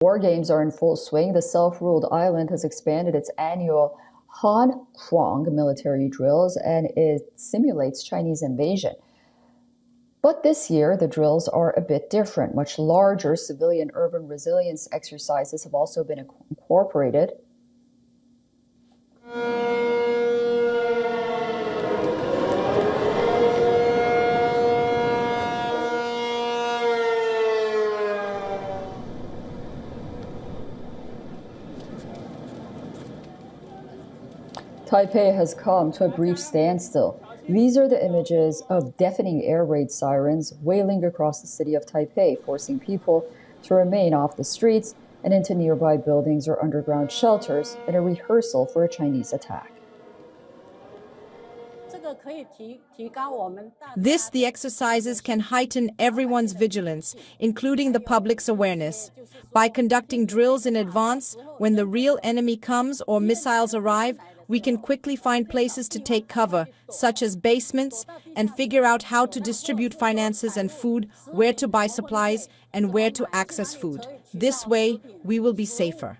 War games are in full swing. The self-ruled island has expanded its annual Kuang military drills, and it simulates Chinese invasion. But this year, the drills are a bit different. Much larger civilian urban resilience exercises have also been incorporated. Taipei has come to a brief standstill. These are the images of deafening air raid sirens wailing across the city of Taipei, forcing people to remain off the streets and into nearby buildings or underground shelters in a rehearsal for a Chinese attack. The exercises can heighten everyone's vigilance, including the public's awareness. By conducting drills in advance, when the real enemy comes or missiles arrive, we can quickly find places to take cover, such as basements, and figure out how to distribute finances and food, where to buy supplies, and where to access food. This way, we will be safer.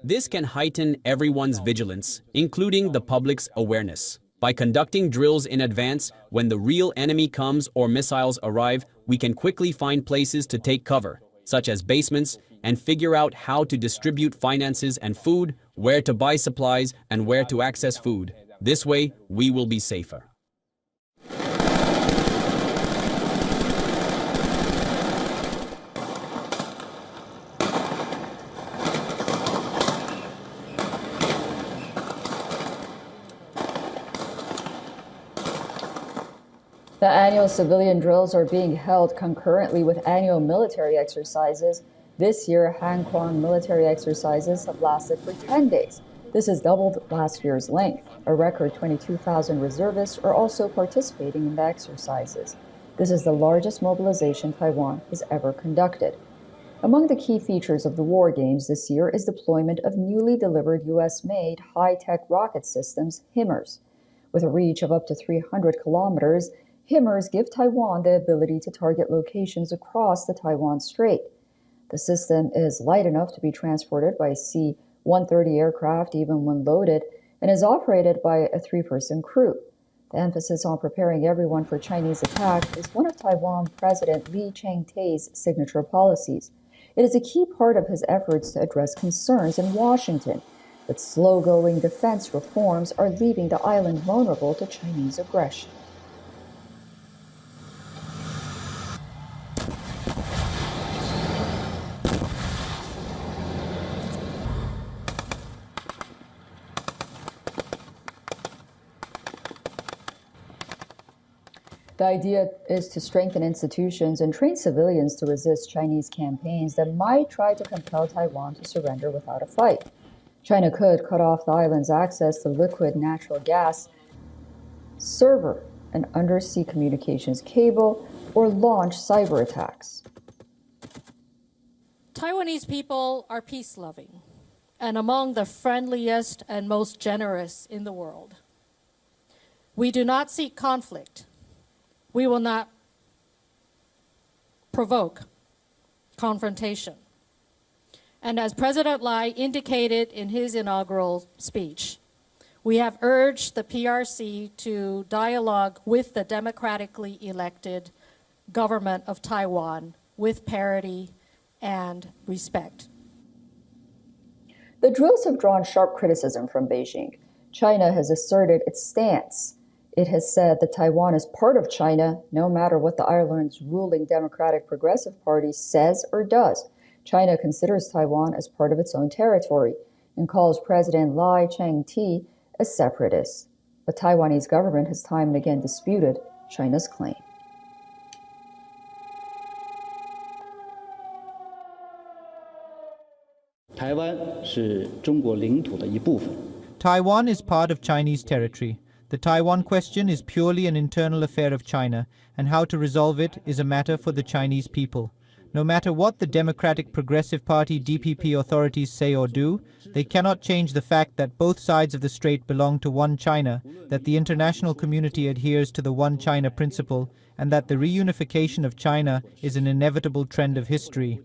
This can heighten everyone's vigilance, including the public's awareness. By conducting drills in advance, when the real enemy comes or missiles arrive, we can quickly find places to take cover, such as basements, and figure out how to distribute finances and food, where to buy supplies, and where to access food. This way, we will be safer. The annual civilian drills are being held concurrently with annual military exercises. This year, Kuang military exercises have lasted for 10 days. This has doubled last year's length. A record 22,000 reservists are also participating in the exercises. This is the largest mobilization Taiwan has ever conducted. Among the key features of the war games this year is deployment of newly delivered U.S.-made high-tech rocket systems, HIMARS. With a reach of up to 300 kilometers, HIMARS give Taiwan the ability to target locations across the Taiwan Strait. The system is light enough to be transported by a C-130 aircraft even when loaded, and is operated by a 3-person crew. The emphasis on preparing everyone for Chinese attack is one of Taiwan President Lee Chang-tai's signature policies. It is a key part of his efforts to address concerns in Washington that slow-going defense reforms are leaving the island vulnerable to Chinese aggression. The idea is to strengthen institutions and train civilians to resist Chinese campaigns that might try to compel Taiwan to surrender without a fight. China could cut off the island's access to liquid natural gas, server an undersea communications cable, or launch cyber attacks. Taiwanese people are peace-loving and among the friendliest and most generous in the world. We do not seek conflict. We will not provoke confrontation. And as President Lai indicated in his inaugural speech, we have urged the PRC to dialogue with the democratically elected government of Taiwan with parity and respect. The drills have drawn sharp criticism from Beijing. China has asserted its stance. It has said that Taiwan is part of China, no matter what the island's ruling Democratic Progressive Party says or does. China considers Taiwan as part of its own territory and calls President Lai Ching-te a separatist. The Taiwanese government has time and again disputed China's claim. Taiwan is part of Chinese territory. The Taiwan question is purely an internal affair of China, and how to resolve it is a matter for the Chinese people. No matter what the Democratic Progressive Party DPP authorities say or do, they cannot change the fact that both sides of the strait belong to one China, that the international community adheres to the one China principle, and that the reunification of China is an inevitable trend of history.